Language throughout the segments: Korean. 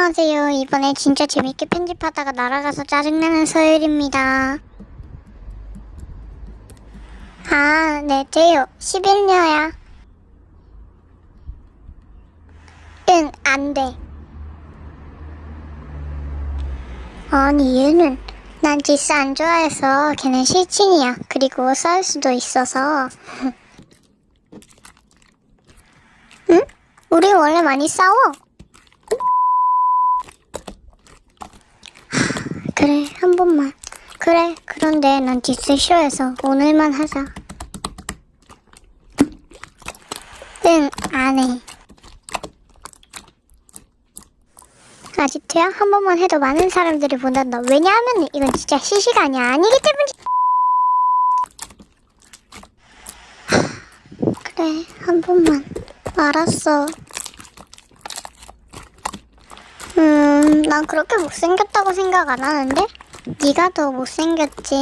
안녕하세요. 이번에 진짜 재밌게 편집하다가 날아가서 짜증나는 서율입니다. 아, 네, 돼요. 11녀야. 응, 안 돼. 아니, 얘는 난 지스 안 좋아해서 걔는 실친이야. 그리고 싸울 수도 있어서. 응? 우리 원래 많이 싸워. 그래, 한 번만. 그래, 그런데 난 디스 싫어해서 오늘만 하자. 응, 안 해. 아지트야? 한 번만 해도 많은 사람들이 본단다. 왜냐하면 이건 진짜 실시간이 아니기 때문이. 그래, 한 번만. 알았어. 난 그렇게 못생겼다고 생각 안 하는데? 네가 더 못생겼지.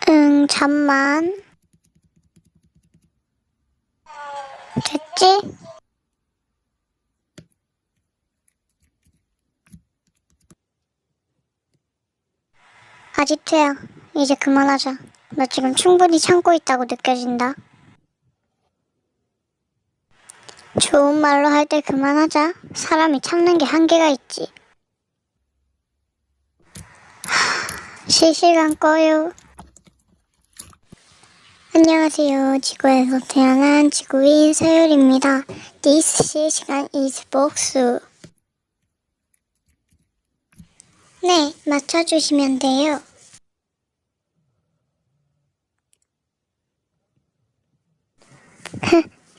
응, 잠만. 됐지? 아지트야, 이제 그만하자. 너 지금 충분히 참고 있다고 느껴진다. 좋은 말로 할 때 그만하자. 사람이 참는 게 한계가 있지. 실시간 꺼요. 안녕하세요. 지구에서 태어난 지구인 서율입니다. This 실시간 is 복수. 네, 맞춰주시면 돼요.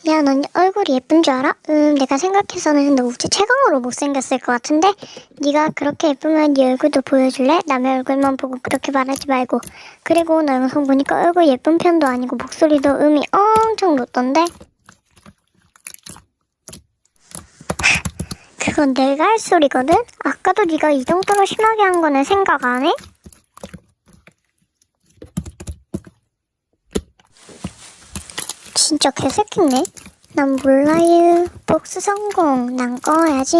야, 넌 얼굴이 예쁜 줄 알아? 내가 생각해서는 너 우주 최강으로 못생겼을 것 같은데? 네가 그렇게 예쁘면 네 얼굴도 보여줄래? 남의 얼굴만 보고 그렇게 말하지 말고. 그리고 너 영상 보니까 얼굴 예쁜 편도 아니고 목소리도 음이 엄청 높던데? 그건 내가 할 소리거든? 아까도 네가 이 정도로 심하게 한 거는 생각 안 해? 진짜 개새끼네. 난 몰라요. 복수 성공. 난 꺼야지.